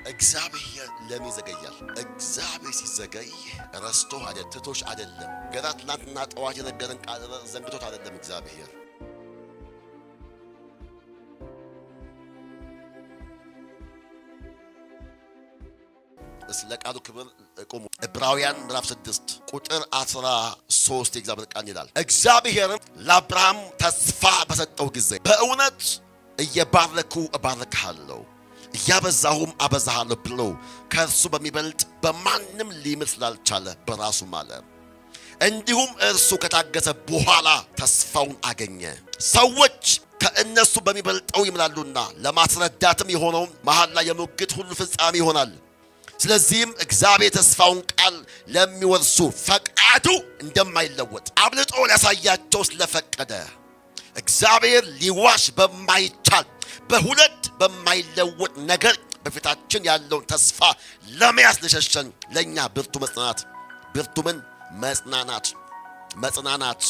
እግዚአብሔር ለምን ይዘገያል? እግዚአብሔር ሲዘገይ ረስቶ አይደለም፣ ትቶሽ አይደለም። ገና ትናንትና ጠዋት የነገረን ቃል ዘንግቶት አይደለም እግዚአብሔር። ስለ ቃሉ ክብር ቆሙ። ዕብራውያን ምዕራፍ 6 ቁጥር 13 የእግዚአብሔር ቃል ይላል፣ እግዚአብሔርም ለአብርሃም ተስፋ በሰጠው ጊዜ በእውነት እየባረኩ እባርክሃለሁ እያበዛሁም አበዛሃለሁ ብሎ ከእርሱ በሚበልጥ በማንም ሊምል ስላልቻለ በራሱ ማለ። እንዲሁም እርሱ ከታገሰ በኋላ ተስፋውን አገኘ። ሰዎች ከእነሱ በሚበልጠው ይምላሉና ለማስረዳትም የሆነው መሐላ የሙግት ሁሉ ፍጻሜ ይሆናል። ስለዚህም እግዚአብሔር ተስፋውን ቃል ለሚወርሱ ፈቃዱ እንደማይለወጥ አብልጦ ሊያሳያቸው ስለፈቀደ እግዚአብሔር ሊዋሽ በማይቻል በሁለት በማይለወጥ ነገር በፊታችን ያለውን ተስፋ ለመያዝ ለሸሸን ለኛ ብርቱ መጽናናት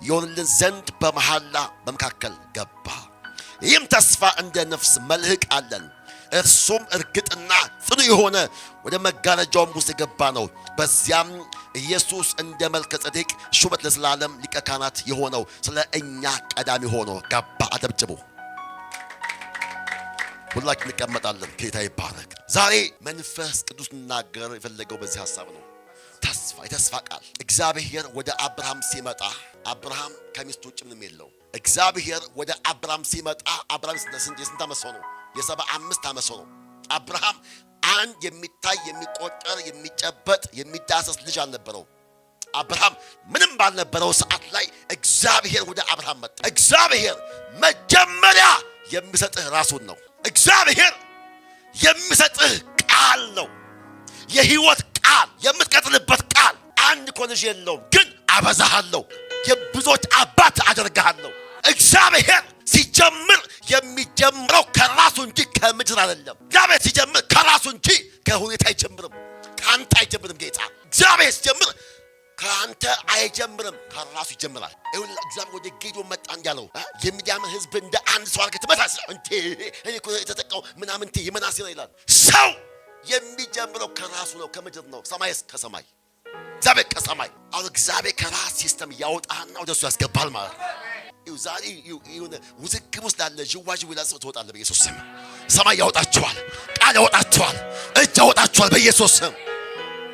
ይሆንልን ዘንድ በመሐላ በመካከል ገባ። ይህም ተስፋ እንደ ነፍስ መልህቅ አለን። እርሱም እርግጥና ጽኑ የሆነ ወደ መጋረጃውም ውስጥ የገባ ነው። በዚያም ኢየሱስ እንደ መልከ ጼዴቅ ሹመት ለዘላለም ሊቀ ካህናት የሆነው ስለ እኛ ቀዳሚ ሆኖ ገባ። አደብጭቡ። ሁላችን እንቀመጣለን። ጌታ ይባረክ። ዛሬ መንፈስ ቅዱስ እናገር የፈለገው በዚህ ሐሳብ ነው። የተስፋ ቃል እግዚአብሔር ወደ አብርሃም ሲመጣ አብርሃም ከሚስቱ ውጭ ምንም የለው። እግዚአብሔር ወደ አብርሃም ሲመጣ አብርሃም የስንት ዓመት ሰው ነው? የ75 ዓመት ሰው ነው። አብርሃም አንድ የሚታይ የሚቆጠር የሚጨበጥ የሚዳሰስ ልጅ አልነበረው። አብርሃም ምንም ባልነበረው ሰዓት ላይ እግዚአብሔር ወደ አብርሃም መጣ። እግዚአብሔር መጀመሪያ የሚሰጥህ ራሱን ነው። እግዚአብሔር የሚሰጥህ ቃል ነው። የህይወት ቃል፣ የምትቀጥልበት ቃል። አንድ ኮንሽ የለውም፣ ግን አበዛሃለሁ፣ የብዙዎች አባት አደርግሃለሁ። እግዚአብሔር ሲጀምር የሚጀምረው ከራሱ እንጂ ከምድር አይደለም። እግዚአብሔር ሲጀምር ከራሱ እንጂ ከሁኔታ አይጀምርም፣ ከአንተ አይጀምርም። ጌታ እግዚአብሔር ሲጀምር ከአንተ አይጀምርም፣ ከራሱ ይጀምራል። እግዚአብሔር ወደ ጌዲዮን መጣ እንዲያለው የሚዲያምን ህዝብ እንደ አንድ ሰው አድርገህ ትመታለህ። እኔ እኮ የተጠቃው ምናምን የመናሴ ነው ይላል። ሰው የሚጀምረው ከራሱ ነው፣ ከምድር ነው። ሰማይስ ከሰማይ እግዚአብሔር ከሰማይ። አሁን እግዚአብሔር ከራስ ሲስተም ያወጣህና ወደሱ ያስገባል ማለት ነው። ዛሬ የሆነ ውዝግብ ውስጥ ላለ ዥዋዥዌ ላሰው ትወጣለህ በኢየሱስ ስም። ሰማይ ያወጣችኋል፣ ቃል ያወጣችኋል፣ እጅ ያወጣችኋል በኢየሱስ ስም።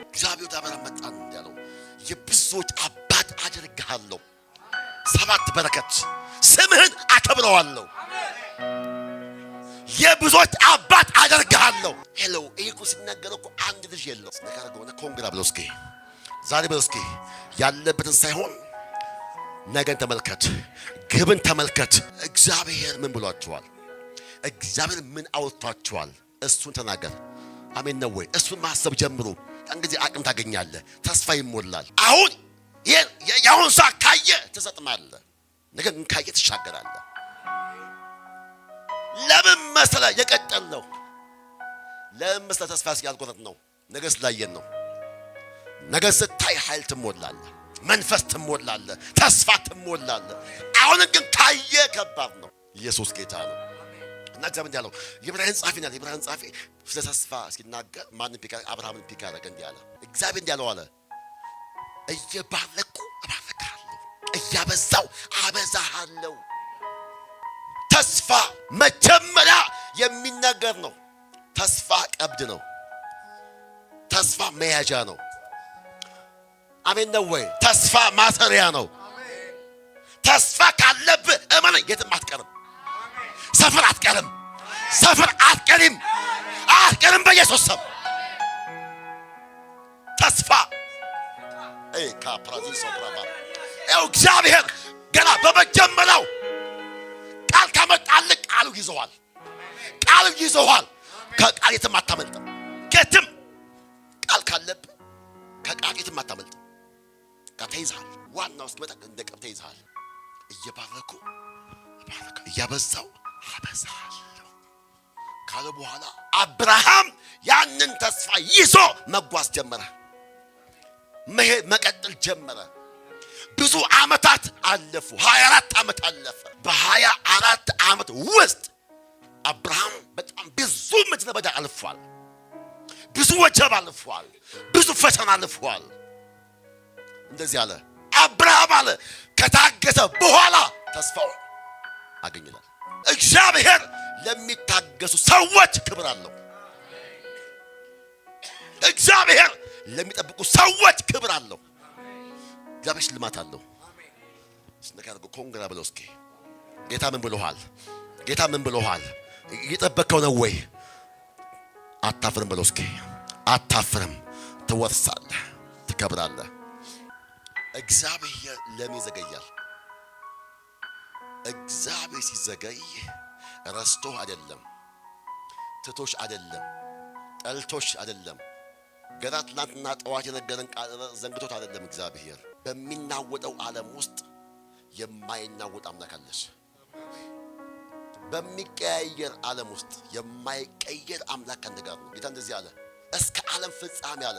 እግዚአብሔር ወደ አብርሃም መጣ እንዳለው የብዙዎች አባት አደርግሃለሁ፣ 7 በረከት፣ ስምህን አከብረዋለሁ፣ የብዙዎች አባት አደርግሃለሁ። ሄሎ ይሄ እኮ ሲናገረው እኮ አንድ ልጅ የለው። ነገር ግን ኮንግራ ብለው እስኪ ዛሬ ብለው እስኪ ያለበትን ሳይሆን ነገን ተመልከት፣ ግብን ተመልከት። እግዚአብሔር ምን ብሏችኋል? እግዚአብሔር ምን አውጥቷችኋል? እሱን ተናገር። አሜን ነው ወይ? እሱን ማሰብ ጀምሩ። እንግዲህ አቅም ታገኛለህ፣ ተስፋ ይሞላል። አሁን የአሁን ሰዓት ካየ ትሰጥማለህ፣ ነገ ካየ ትሻገራለህ። ለምን መሰለህ የቀጠል ነው? ለምን መሰለህ ተስፋ ያልቆረጥ ነው? ነገ ስላየን ነው። ነገ ስታይ ኃይል ትሞላለህ፣ መንፈስ ትሞላለህ፣ ተስፋ ትሞላለህ። አሁን ግን ካየ ከባድ ነው። ኢየሱስ ጌታ ነው። እና እግዚአብሔር ያለው የዕብራውያን ጻፊ ስለ ተስፋ ሲናገር ማንን ፒካ አብርሃምን ፒካ አደረገ እንዲህ አለ። እግዚአብሔር እንዲህ አለው አለ፣ እየባረኩ እባርክሃለሁ፣ እያበዛው አበዛሃለሁ። ተስፋ መጀመሪያ የሚነገር ነው። ተስፋ ቀብድ ነው። ተስፋ መያዣ ነው። አሜን ነው ወይ? ተስፋ ማሰሪያ ነው። ተስፋ ካለብህ እመነኝ የትም አትቀርም። ሰፈር አትቀርም። ሰፈር አትቀርም። በኢየሱስ ስም ተስፋ ካፕራዚስ ኦብራባ እግዚአብሔር ገና በመጀመሪያው ቃል ካመጣልህ ቃሉ ይዘዋል። ከቃል የትም አታመልጥም። ከትም ቃል ካለብህ ከቃል የትም አታመልጥም። ተይዘሃል። ዋናው እስኪመጣ እንደ ቀብ ተይዘሃል። እየባረኩ እያበዛው አበዛሃለሁ ካለ በኋላ አብርሃም ያንን ተስፋ ይዞ መጓዝ ጀመረ፣ መቀጠል ጀመረ። ብዙ ዓመታት አለፉ። 24 ዓመት አለፈ። በ24 ዓመት ውስጥ አብርሃም በጣም ብዙ ምድረ በዳ አልፏል። ብዙ ወጀብ አልፏል፣ ብዙ ፈተና አልፏል። እንደዚህ አለ አብርሃም አለ ከታገሰ በኋላ ተስፋው አገኘናል። እግዚአብሔር ለሚታገሱ ሰዎች ክብር አለው። እግዚአብሔር ለሚጠብቁ ሰዎች ክብር አለው። እግዚአብሔር ሽልማት አለው። ስነካርጎ ኮንግራ ብለው እስኪ ጌታ ምን ብሎሃል? ጌታ ምን ብሎሃል? እየጠበቀው ነው ወይ? አታፍርም ብለው እስኪ አታፍርም። ትወርሳለህ፣ ትከብራለህ። እግዚአብሔር ለምን ይዘገያል? እግዚአብሔር ሲዘገይ ረስቶህ አይደለም፣ ትቶሽ አይደለም፣ ጠልቶሽ አይደለም፣ ገና ትናንትና ጠዋት የነገረን ቃል ዘንግቶት አይደለም። እግዚአብሔር በሚናወጠው ዓለም ውስጥ የማይናወጥ አምላክ አለሽ። በሚቀያየር ዓለም ውስጥ የማይቀየር አምላክ ከአንተ ጋር ነው። ጌታ እንደዚህ አለ፣ እስከ ዓለም ፍጻሜ አለ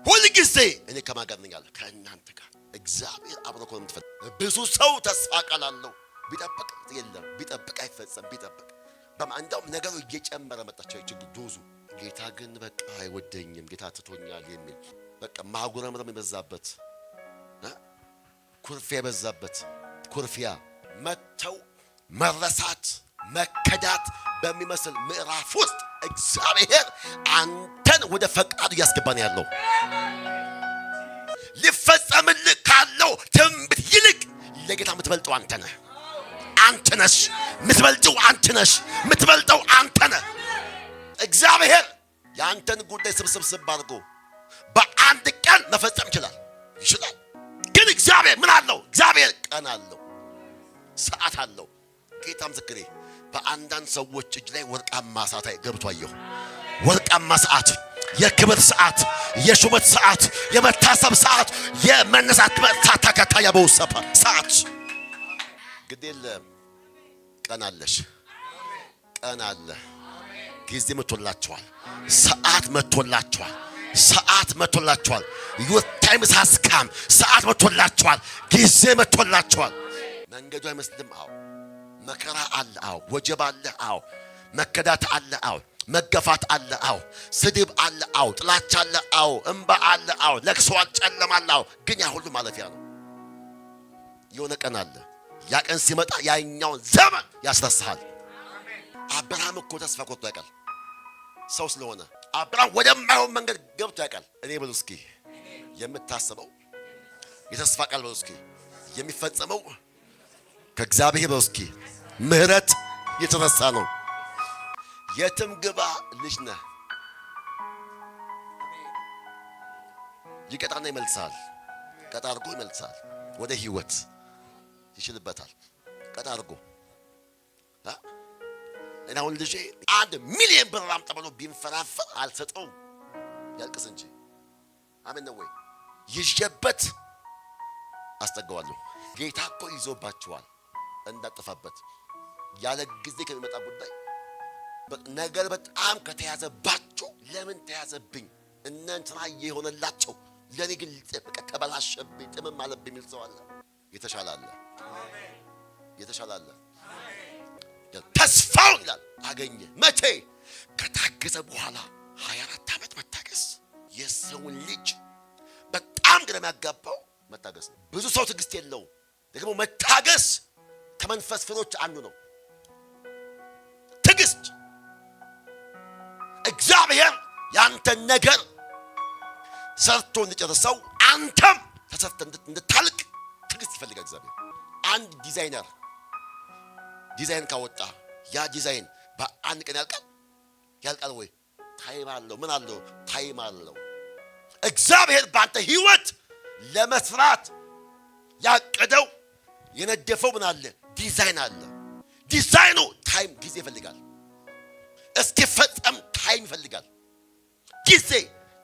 ሁል ጊዜ እኔ ከማን ጋር ነኝ አለ? ከእናንተ ጋር። እግዚአብሔር አብሮ ነው የምትፈልግ። ብዙ ሰው ተስፋ ቃል አለው፣ ቢጠብቅ የለም፣ ቢጠብቅ አይፈጸም። ቢጠብቅ እንደውም ነገሩ እየጨመረ መጣቸው ችግር ዶዙ። ጌታ ግን በቃ አይወደኝም፣ ጌታ ትቶኛል የሚል በቃ ማጉረምረም የበዛበት ኩርፊያ የበዛበት ኩርፊያ መተው መረሳት መከዳት በሚመስል ምዕራፍ ውስጥ እግዚአብሔር አንተን ወደ ፈቃዱ እያስገባን ያለው ሊፈጸምልህ ካለው ትንቢት ይልቅ ለጌታ የምትበልጠው አንተ ነህ። አንተ ነሽ የምትበልጠው፣ አንተ ነሽ የምትበልጠው፣ አንተ ነህ። እግዚአብሔር የአንተን ጉዳይ ስብስብ አድርጎ በአንድ ቀን መፈጸም ይችላል። ግን እግዚአብሔር ምን አለው? እግዚአብሔር ቀን አለው፣ ሰዓት አለው። ጌታ ምስክሬ በአንዳንድ ሰዎች እጅ ላይ ወርቃማ ሰዓት ገብቶ አየሁ። ወርቃማ ሰዓት፣ የክብር ሰዓት፣ የሹመት ሰዓት፣ የመታሰብ ሰዓት፣ የመነሳት ሰዓት ተከታያ በውሰፓ ሰዓት ግዴለ ቀን አለሽ፣ ቀን አለ። ጊዜ መጥቶላችኋል፣ ሰዓት መጥቶላችኋል፣ ሰዓት መጥቶላችኋል። your time has come። ሰዓት መጥቶላችኋል፣ ጊዜ መጥቶላችኋል። መንገዱ አይመስልም። አዎ መከራ አለ፣ አዎ ወጀብ አለ፣ አዎ መከዳት አለ፣ አዎ መገፋት አለ፣ አዎ ስድብ አለ፣ አዎ ጥላቻ አለ፣ አዎ እንባ አለ፣ አዎ ለቅሶ ጨለማ አለ፣ አዎ ግን ያ ሁሉ ማለፊያ ነው። የሆነ ቀን አለ። ያ ቀን ሲመጣ ያኛውን ዘመን ያስረሳሃል። አብርሃም እኮ ተስፋ ቆርጦ ያውቃል ሰው ስለሆነ። አብርሃም ወደማይሆን መንገድ ገብቶ ያውቃል። እኔ በሉ እስኪ የምታስበው የተስፋ ቃል በሉ እስኪ የሚፈጸመው ከእግዚአብሔር በሉ እስኪ ምህረት የተነሳ ነው። የትም ግባ ልጅ ነህ። ይቀጣና ይመልሳል። ቀጣ አድርጎ ይመልሳል። ወደ ህይወት ይችልበታል። ቀጣ አድርጎ እና አሁን ልጄ 1 ሚሊዮን ብር አምጣ ብሎ ቢንፈራፈር አልሰጠውም፣ ያልቅስ እንጂ። አሜን ነው ወይ? ይዤበት አስጠጋዋለሁ። ጌታ እኮ ይዞባችኋል እንዳጠፋበት። ያለ ጊዜ ከሚመጣ ጉዳይ ነገር በጣም ከተያዘባችሁ ለምን ተያዘብኝ እናንተና የሆነላቸው ለኔ ግን በቃ ተበላሸብኝ ጥምም አለብኝ የሚል ሰው አለ። የተሻለ አለ፣ የተሻለ አለ። ተስፋው ይላል አገኘ። መቼ? ከታገሰ በኋላ 24 ዓመት መታገስ። የሰውን ልጅ በጣም ግራ የሚያጋባው መታገስ ነው። ብዙ ሰው ትዕግስት የለውም። ደግሞ መታገስ ከመንፈስ ፍሬዎች አንዱ ነው። ትዕግስት እግዚአብሔር ያንተን ነገር ሰርቶ እንዲጨርሰው አንተም ተሰርተ እንድታልቅ ትዕግስት ይፈልጋል እግዚአብሔር። አንድ ዲዛይነር ዲዛይን ካወጣ ያ ዲዛይን በአንድ ቀን ያልቃል ወይ? ታይም አለው። ምን አለው? ታይም አለው። እግዚአብሔር ባንተ ህይወት ለመስራት ያቀደው የነደፈው ምን አለ? ዲዛይን አለ። ዲዛይኑ ታይም ጊዜ ይፈልጋል። እስኪፈጸም ታይም ይፈልጋል። ጊዜ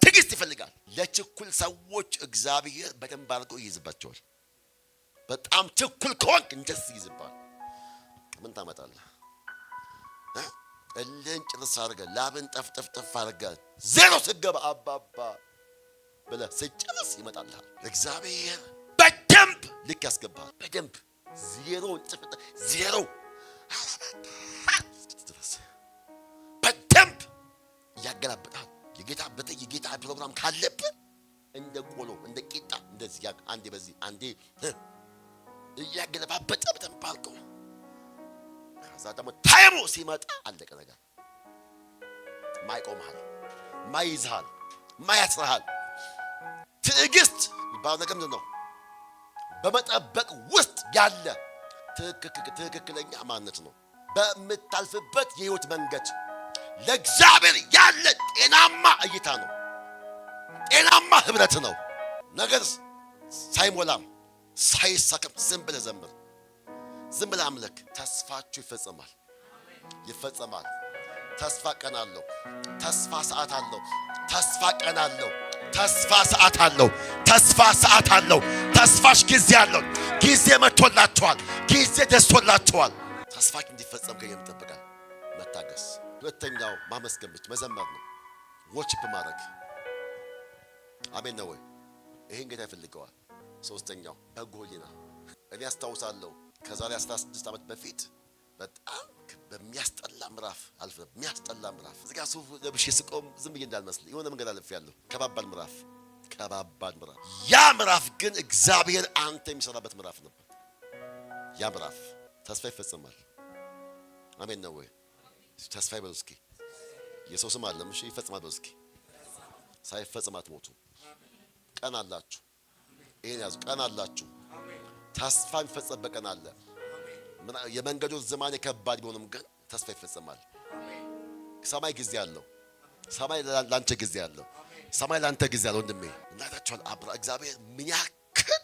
ትዕግስት ይፈልጋል። ለችኩል ሰዎች እግዚአብሔር በደንብ አድርጎ ይይዝባቸዋል። በጣም ችኩል ከሆንክ እንደዚህ ይይዝባል። ምን ታመጣለህ? እልህን ጭርስ አድርገህ ላብን ጠፍጠፍ አድርገህ ዜሮ ስትገባ አባባ ብለህ ስጨርስ ይመጣልሃል። እግዚአብሔር በደንብ ልክ ያስገባል። በደንብ ዜሮ በደንብ ያገላብጣል። የጌታ ፕሮግራም ካለብህ እንደ ቆሎ እንደ ቂጣ እንደዚህ አንዴ በዚህ አንዴ እያገለባበጠ በተባልከው ከዛ ደግሞ ታይሙ ሲመጣ አለቀ ነገር ማይቆምሃል ማይዝሃል ማያስራሃል ትዕግስት ይባል ነገር ምንድን ነው በመጠበቅ ውስጥ ያለ ትክክለኛ ማንነት ነው በምታልፍበት የህይወት መንገድ ለእግዚአብሔር ያለ ጤናማ እይታ ነው ጤናማ ህብረት ነው ነገር ሳይሞላም ሳይሳከም ዝም ብለህ ዘምር ዝም ብለህ አምልክ ተስፋችሁ ይፈጸማል ተስፋ ቀን አለው ተስፋ ሰዓት አለው ተስፋ ቀን አለው ተስፋ ሰዓት አለው ተስፋ ሰዓት አለው ተስፋሽ ጊዜ አለው ጊዜ መጥቶላችኋል ጊዜ ደርሶላችኋል ተስፋችሁ እንዲፈጸም ከየም ተጠብቃል መታገስ ሁለተኛው ማመስገን ብቻ መዘመር ነው ወርሺፕ ማድረግ አሜን ነው ይሄን ጌታ ይፈልገዋል ሶስተኛው በጎ ህሊና እኔ አስታውሳለሁ ከዛሬ 16 ዓመት በፊት በጣም በሚያስጠላ ምዕራፍ አልፈ የሚያስጠላ ምዕራፍ እዚህ ጋር ሱፍ ለብሼ ስቆም ዝም ብዬ እንዳልመስል የሆነ መንገድ አልፌያለሁ ከባባድ ምዕራፍ ያ ምዕራፍ ግን እግዚአብሔር አንተ የሚሰራበት ምዕራፍ ነበር ያ ምዕራፍ ተስፋ ይፈጸማል አሜን ነው ተስፋ ይበሉ እስኪ ኢየሱስ ስም አለ ምሽ ይፈጸማል በሉ እስኪ ሳይፈጸም አትሞቱ ቀን አላችሁ ይሄን ያዙ ቀን አላችሁ ተስፋ የሚፈጸምበት ቀን አለ የመንገዱ ዘመን ከባድ ቢሆንም ግን ተስፋ ይፈጸማል ሰማይ ጊዜ አለው ሰማይ ላንተ ጊዜ አለው ሰማይ ላንተ ጊዜ አለው ወንድሜ እናታችኋል እግዚአብሔር ምን ያክል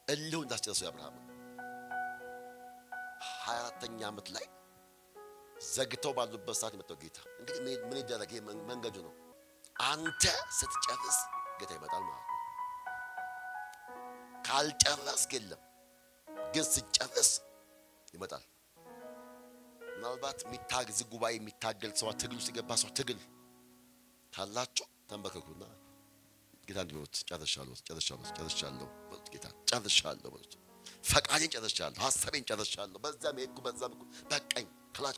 እልው እንዳስጨረሰው አብርሃም 24ኛ ዓመት ላይ ዘግተው ባሉበት ሰዓት የመጣው ጌታ እንግዲህ ምን ይደረግ መንገዱ ነው አንተ ስትጨርስ ጌታ ይመጣል ማለት ካልጨረስክ የለም ግን ስትጨርስ ይመጣል ምናልባት የሚታገዝ ጉባኤ የሚታገል ሰው ትግል ውስጥ የገባ ሰው ትግል ካላችሁ ተንበርከኩና ጌታ እንዲሞት ጨርሻለሁ ጌታ ጨርሻለሁ ፈቃዴን ጨርሻለሁ ሐሳቤን ጨርሻለሁ በዛም ሄድኩ በቃኝ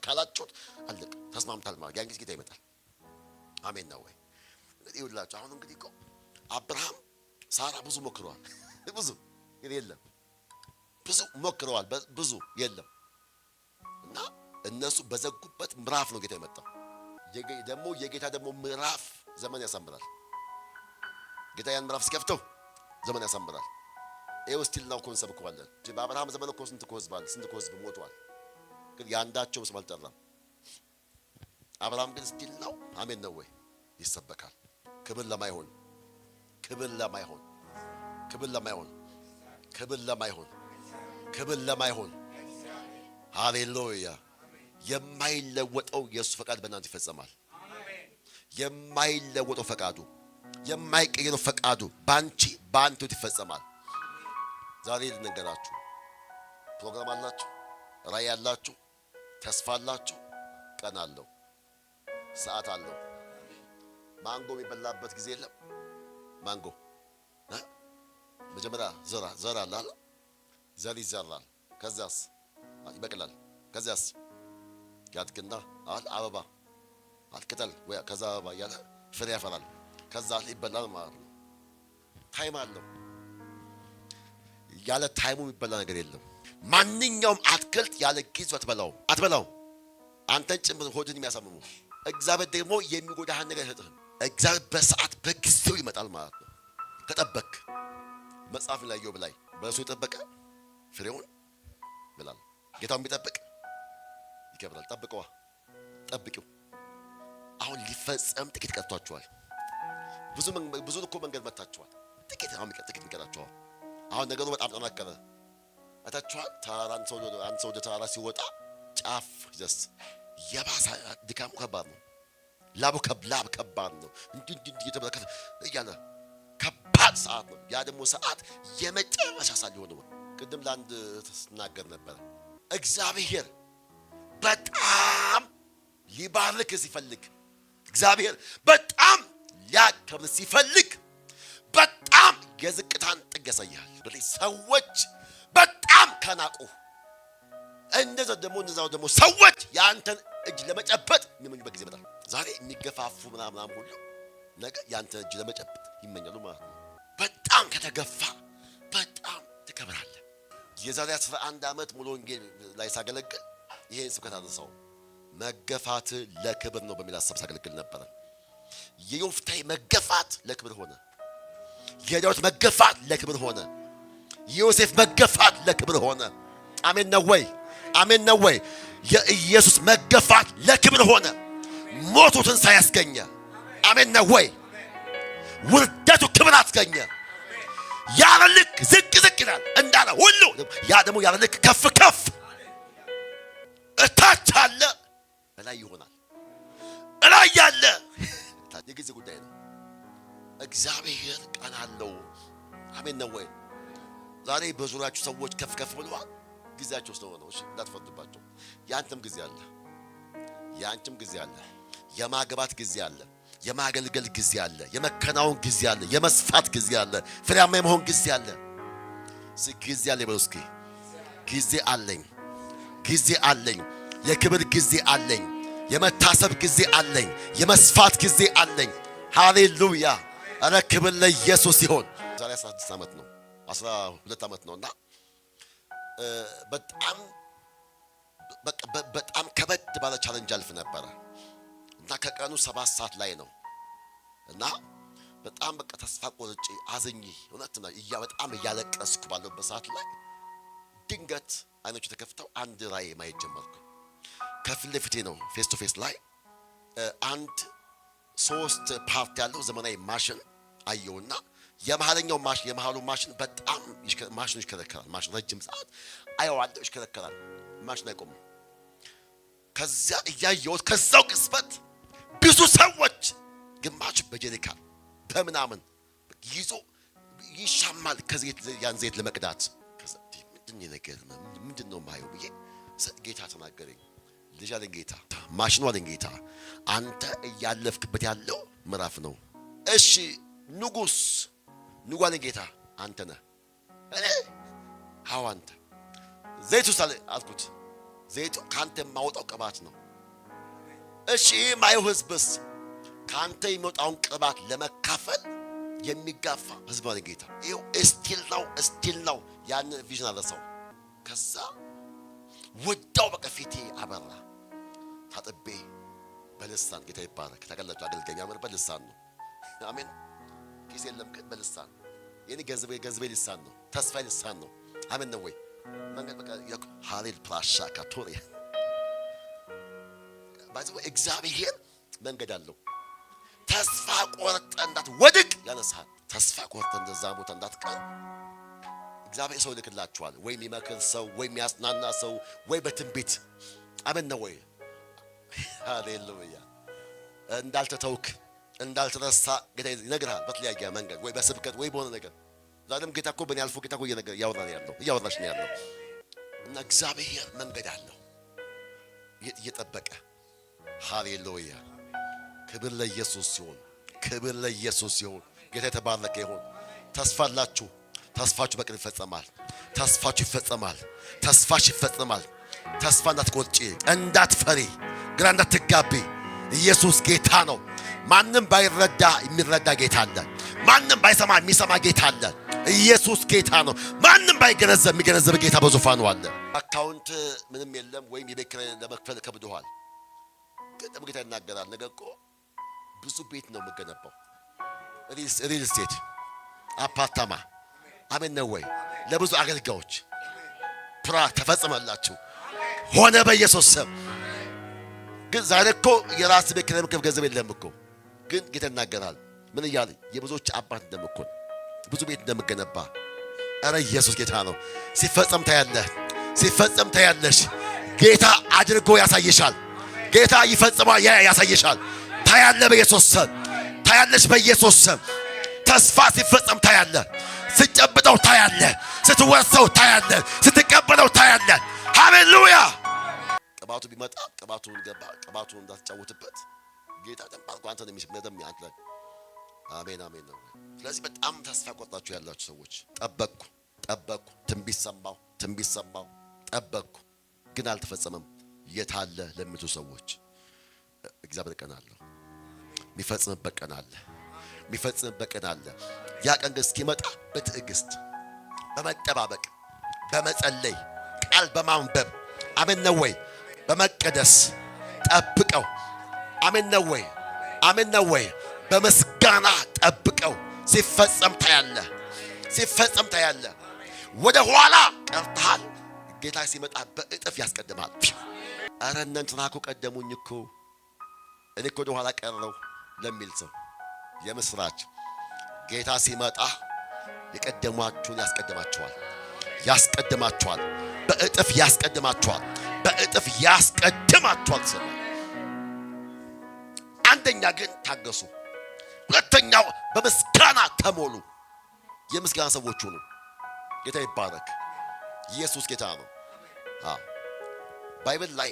ካላችሁ አለቀ ተስማምታል ማለት ያን ጊዜ ጌታ ይመጣል አሜን ነው እንግዲህ ሁላችሁ አሁን እንግዲህ እኮ አብርሃም ሳራ ብዙ ሞክረዋል ብዙ ግን የለም ብዙ ሞክረዋል ብዙ የለም እና እነሱ በዘጉበት ምዕራፍ ነው ጌታ የመጣው ደግሞ የጌታ ደግሞ ምዕራፍ ዘመን ያሳምራል ጌታ ያን ምዕራፍ ሲከፍተው ዘመን ያሳምራል ይሄው ስቲል ነው ኮንሰፕት ቆለን በአብርሃም ዘመን እኮ ስንት ህዝብ ሞቷል ግን ያንዳቸው ስም አልጠራም አብርሃም ግን ስቲል ነው አሜን ነው ይሰበካል ክብር ለማይሆን ሃሌሉያ የማይለወጠው ኢየሱስ ፈቃድ በእናንተ ይፈጸማል የማይለወጠው ፈቃዱ የማይቀየረው ፈቃዱ ባንቺ ይፈጸማል ዛሬ ልንገራችሁ ፕሮግራም አላችሁ ራእይ አላችሁ ተስፋ አላችሁ ቀን አለው ሰዓት አለው ማንጎ የሚበላበት ጊዜ የለም ማንጎ መጀመሪያ ዘራ አለ ዘር ይዘራል ከዛስ ይበቅላል ከዛስ ያድግና አበባ ቅጠል ከዛ አበባ ያለ ፍሬ ያፈራል ከዛ ይበላል ማለት ነው ታይም አለው ያለ ታይሙ የሚበላ ነገር የለም ማንኛውም አትክልት ያለ ጊዜው አትበላው አንተን ጭምር ሆድን የሚያሳምሙ እግዚአብሔር ደግሞ የሚጎዳህ ነገር አይሰጥህም እግዚአብሔር በሰዓት በጊዜው ይመጣል ማለት ነው ከጠበቅ መጽሐፍ ላይ ዮብ ላይ በእሱ የጠበቀ ፍሬውን ይበላል ጌታውን ቢጠብቅ ይከብራል ጠብቂው አሁን ሊፈጸም ጥቂት ቀርቷችኋል ብዙ እኮ መንገድ መታችኋል ጥቂት ይቀራችኋል አሁን ነገሩ በጣም ተናከረ አታችኋል ታራን ሰው ተራራ ሲወጣ ጫፍ ደስ የባሰ ድካም ከባድ ነው ላብ ከባድ ነው እንዲህ እየተበረከተ እያለ ከባድ ሰዓት ነው ያ ደግሞ ሰዓት የመጨረሻ ሰዓት ሊሆን ቅድም ለአንድ ተናገር ነበር እግዚአብሔር በጣም ሊባርክ ሲፈልግ እግዚአብሔር በጣም ሊያከብር ሲፈልግ በጣም የዝቅታን ጥግ ያሳያል ሰዎች በጣም ከናቁ እንደዛው ደግሞ ሰዎች ያንተን እጅ ለመጨበጥ የሚመኙበት ጊዜ ይመጣል ዛሬ የሚገፋፉ ምናምን ሁሉ ነገ ያንተ እጅ ለመጨበጥ ይመኛሉ ማለት ነው። በጣም ከተገፋ በጣም ትከብራለህ። የዛሬ 11 ዓመት ሙሉ ወንጌል ላይ ሳገለግል ይሄን ስብከት አነሳው። መገፋት ለክብር ነው በሚል ሐሳብ ሳገለግል ነበር። የዮፍታይ መገፋት ለክብር ሆነ። የዳዊት መገፋት ለክብር ሆነ። የዮሴፍ መገፋት ለክብር ሆነ። አሜን ነው ወይ? አሜን ነው ወይ? የኢየሱስ መገፋት ለክብር ሆነ። ሞቱ ትንሣኤ ያስገኘ። አሜን ነው ወይ? ውርደቱ ክብር አስገኘ። ያለ ልክ ዝቅ ዝቅ ይላል እንዳለ ሁሉ ያ ደግሞ ያለ ልክ ከፍ ከፍ እታች አለ በላይ ይሆናል። እላይ ያለ የጊዜ ጉዳይ ነው። እግዚአብሔር ቀን አለው። አሜን ነው ወይ? ዛሬ በዙሪያችሁ ሰዎች ከፍ ከፍ ብለዋል። ጊዜያቸው ስለሆነ ነው። እንዳትፈርዱባቸው። ያንተም ጊዜ አለ፣ ያንቺም ጊዜ አለ። የማግባት ጊዜ አለ፣ የማገልገል ጊዜ አለ፣ የመከናወን ጊዜ አለ፣ የመስፋት ጊዜ አለ፣ ፍሬያማ የመሆን ጊዜ አለ። ጊዜ አለ በሉ እስኪ። ጊዜ አለኝ፣ ጊዜ አለኝ፣ የክብር ጊዜ አለኝ፣ የመታሰብ ጊዜ አለኝ፣ የመስፋት ጊዜ አለኝ። ሃሌሉያ! አረ ክብር ለኢየሱስ ይሁን። ዛሬ 16 ዓመት ነው 12 ዓመት ነውና በጣም ከበድ ባለ ቻሌንጅ አልፍ ነበር እና ከቀኑ 7 ሰዓት ላይ ነው እና በጣም ተስፋ ቆርጬ አዝኜ እውነት ነው በጣም እያለቀስኩ ባለበት ሰዓት ላይ ድንገት አይኖቹ ተከፍተው አንድ ራእይ ማየት ጀመርኩ። ከፊት ለፊቴ ነው ፌስ ቱ ፌስ ላይ አንድ 3 ፓርት ያለው ዘመናዊ ማሽን አየውና የመሃሉ ማሽን በጣም ማሽኑ ይሽከረከራል። ማሽኑ ረጅም ሰዓት አየዋለሁ፣ ይሽከረከራል። ማሽኑ አይቆምም። ከዛ እያየሁት ከዛው ቅጽበት ብዙ ሰዎች ግማሽ በጀሪካን በምናምን ይዞ ይሻማል ከዘይት ያን ዘይት ለመቅዳት። ከዛ ምንድነው ማየው ብዬ ጌታ ተናገረኝ። ልጅ አለኝ ጌታ፣ ማሽኑ አለኝ ጌታ፣ አንተ እያለፍክበት ያለው ምዕራፍ ነው። እሺ ንጉስ አለኝ ጌታ፣ አንተ ነህ። እኔ አዎ አንተ። ዘይቱ ሳለ አልኩት፣ ዘይቱ ካንተ የማወጣው ቅባት ነው። እሺ ማየው ህዝብስ ካንተ የሚወጣውን ቅባት ለመካፈል የሚጋፋ ህዝብ አለኝ ጌታ። ይኸው እስቲል ነው ያን ቪዥን አለሰው። ከዛ ወጣው በቀፊቴ አበራ። ታጥቤ በልሳን ጌታ ይባረክ። ተቀለጡ አገልጋይ ያመር በልሳን ነው። አሜን። ኪስ የለም ግን በልሳን የኔ ገንዘቤ ልሳን ነው። ተስፋ ልሳን ነው። አሜን ነው ወይ? መንገድ በቃ ሃሌል ፕላሻ ካቶሪ ባይዘው እግዚአብሔር መንገድ አለው። ተስፋ ቆርጠ እንዳትወድቅ ያነሳል። ተስፋ ቆርጠ እንደዛ ቦታ እንዳትቀር እግዚአብሔር ሰው ልክላችኋል። ወይ የሚመክር ሰው፣ ወይ የሚያጽናና ሰው፣ ወይ በትንቢት አሜን ነው ወይ? ሃሌሉያ። እንዳልተተውክ እንዳልተረሳ ጌታ ይነግርሃል በተለያየ መንገድ፣ ወይ በስብከት ወይ በሆነ ነገር። ዛሬም ጌታ እኮ በእኔ አልፎ ጌታ እኮ እያወራሽ ነው ያለው። እና እግዚአብሔር መንገድ አለው እየጠበቀ። ሃሌሉያ። ክብር ለኢየሱስ ሲሆን፣ ክብር ለኢየሱስ ሲሆን፣ ጌታ የተባረከ ይሁን። ተስፋላችሁ፣ ተስፋችሁ በቅን ይፈጸማል። ተስፋችሁ ይፈጸማል። ተስፋሽ ይፈጸማል። ተስፋ እንዳትቆርጪ፣ እንዳትፈሪ፣ ግራ እንዳትጋቢ። ኢየሱስ ጌታ ነው። ማንም ባይረዳ የሚረዳ ጌታ አለ። ማንም ባይሰማ የሚሰማ ጌታ አለ። ኢየሱስ ጌታ ነው። ማንም ባይገነዘብ የሚገነዘብ ጌታ በዙፋኑ አለ። አካውንት ምንም የለም ወይም የቤት ኪራይ ለመክፈል ከብዶሃል። ግን ጌታ ይናገራል። ነገ እኮ ብዙ ቤት ነው የምገነባው። ሪል ስቴት አፓርታማ። አሜን ነው ወይ? ለብዙ አገልጋዮች ተፈጽመላችሁ ሆነ በኢየሱስ ስም። ግን ዛሬ እኮ የራስ ቤት ኪራይ ለመክፈል ገንዘብ የለም እኮ። ግን ጌታ ይናገራል። ምን እያለ የብዙዎች አባት እንደምኮን ብዙ ቤት እንደምገነባ። አረ ኢየሱስ ጌታ ነው። ሲፈጸም ታያለህ፣ ሲፈጸም ታያለሽ። ጌታ አድርጎ ያሳይሻል። ጌታ ይፈጽማል፣ ያሳይሻል። ታያለህ በኢየሱስ ስም፣ ታያለሽ በኢየሱስ ስም። ተስፋ ሲፈጸም ታያለህ፣ ስትጨብጠው ታያለህ፣ ስትወርሰው ታያለህ፣ ስትቀበለው ታያለህ። ሃሌሉያ። ቅባቱ ቢመጣ ቅባቱን ገባ፣ ቅባቱን እንዳትጫወትበት ጌታ ተንባርኩ አንተ ነው የሚስመደም ያንተ። አሜን አሜን ነው። ስለዚህ በጣም ተስፋ ቆርጣችሁ ያላችሁ ሰዎች ጠበቅኩ፣ ትንቢት ሰማሁ፣ ጠበቅኩ ግን አልተፈጸመም። የታለ ለምቱ ሰዎች እግዚአብሔር ቀን አለው፣ የሚፈጽምበት ቀን አለ። የሚፈጽምበት ቀን አለ። ያ ቀን ግን እስኪመጣ በትዕግስት በመጠባበቅ በመጸለይ ቃል በማንበብ አሜን ነው ወይ በመቀደስ ጠብቀው አሜን ነው ወይ አሜን ነው ወይ በመስጋና ጠብቀው ሲፈጸም ታያለ። ወደ ኋላ ቀርተሃል፣ ጌታ ሲመጣ በእጥፍ ያስቀድማል። አረ እናንተና እኮ ቀደሙኝ እኮ እኔ እኮ ወደ ኋላ ቀረው ለሚል ሰው የምስራች ጌታ ሲመጣ የቀደሟችሁን ያስቀድማችኋል፣ በእጥፍ ያስቀድማችኋል። ሰማ አንደኛ ግን ታገሱ፣ ሁለተኛው በምስጋና ተሞሉ። የምስጋና ሰዎች ሁኑ። ጌታ ይባረክ። ኢየሱስ ጌታ ነው። ባይብል ላይ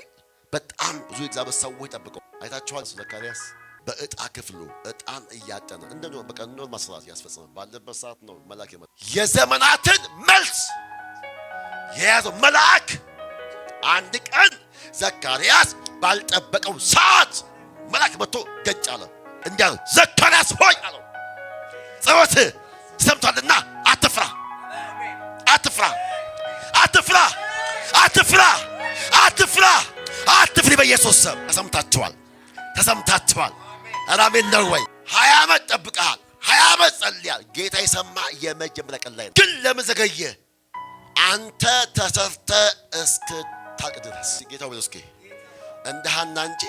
በጣም ብዙ እግዚአብሔር ሰዎች ጠብቀው አይታችኋል። ዘካርያስ በእጣ ክፍሉ እጣን እያጠነ እንደው በቃ ነው መስራት ያስፈጽም ባለበት ሰዓት ነው መልአክ የመጣው። የዘመናትን መልስ የያዘው መልአክ አንድ ቀን ዘካርያስ ባልጠበቀው ሰዓት መልአክ መጥቶ ገጭ አለ። እንዲያ ዘካርያስ ሆይ አለው ጸሎትህ ሰምቷልና አትፍሪ በኢየሱስ ስም። ተሰምታችኋል። አሜን ነው ወይ? 20 ዓመት ጠብቀሃል፣ 20 ዓመት ጸልያል። ጌታ የሰማ የመጀመሪያ ቀን ላይ ነው። ግን ለምን ዘገየ? አንተ ተሰርተ እስክታቅ ድረስ ጌታ ወይ እስኪ እንደ ሐና እንጂ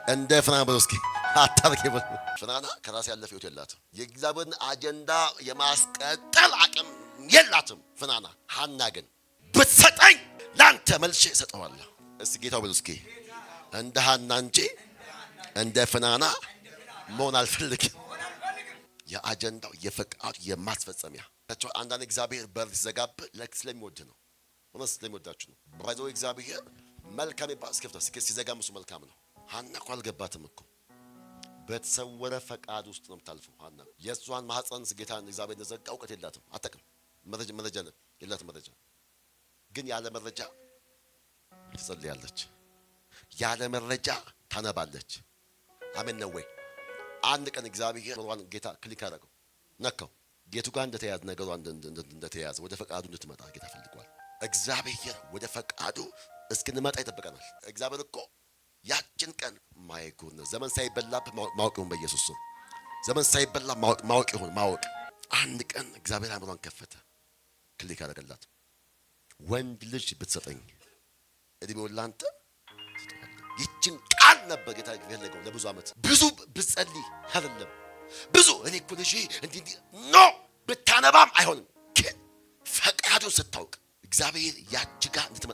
እንደ ፍናና በስኪ አታርኪ በሉ። ፍናና ከራስ ያለፈ ህይወት የላትም። የእግዚአብሔርን አጀንዳ የማስቀጠል አቅም የላትም ፍናና። ሐና ግን ብትሰጠኝ ላንተ መልሼ እሰጠዋለሁ። እስኪ ጌታ ወይ እስኪ እንደ ሐና እንጂ እንደ ፍናና መሆን አልፈልግም። የአጀንዳው የፈቃዱ የማስፈጸሚያ አንዳንድ እግዚአብሔር በር ሲዘጋብህ ስለሚወድ ነው። ወንስ ስለሚወዳችሁ ነው። ባይዘው እግዚአብሔር መልካም ይባል እስከፍታ ሲዘጋም እሱ መልካም ነው። ሐና እኮ አልገባትም እኮ በተሰወረ ፈቃድ ውስጥ ነው የምታልፈው። ሐና የእሷን ማህፀን ጌታን እግዚአብሔር እንደዘጋ እውቀት የላትም፣ አታውቅም። መረጃ የላትም። መረጃ ግን ያለ መረጃ ትጸልያለች፣ ያለ መረጃ ታነባለች። አሜን ነው ወይ? አንድ ቀን እግዚአብሔር ወራን ጌታ ክሊክ አደረገው፣ ነካው። ጌቱ ጋር እንደተያዘ ነገሩ እንደተያዘ ወደ ፈቃዱ እንድትመጣ ጌታ ፈልጓል። እግዚአብሔር ወደ ፈቃዱ እስክንመጣ ይጠብቀናል። እግዚአብሔር እኮ ያችን ቀን ማይኩን ዘመን ሳይበላብ ማወቅ ይሁን በኢየሱስ ስም። ዘመን ሳይበላ ማወቅ ይሁን ማወቅ። አንድ ቀን እግዚአብሔር አእምሮን ከፈተ፣ ክሊክ አደረገላት። ወንድ ልጅ ብትሰጠኝ እድሜውን ላንተ ሰጠዋለሁ። ይችን ቃል ነበር ጌታ የፈለገው ለብዙ ዓመት። ብዙ ብትጸልይ አይደለም ብዙ እኔ እኮ ልጅ እንዲህ ኖ ብታነባም አይሆንም። ግን ፈቃዱን ስታውቅ እግዚአብሔር ያጅ ጋር እንድትመጣ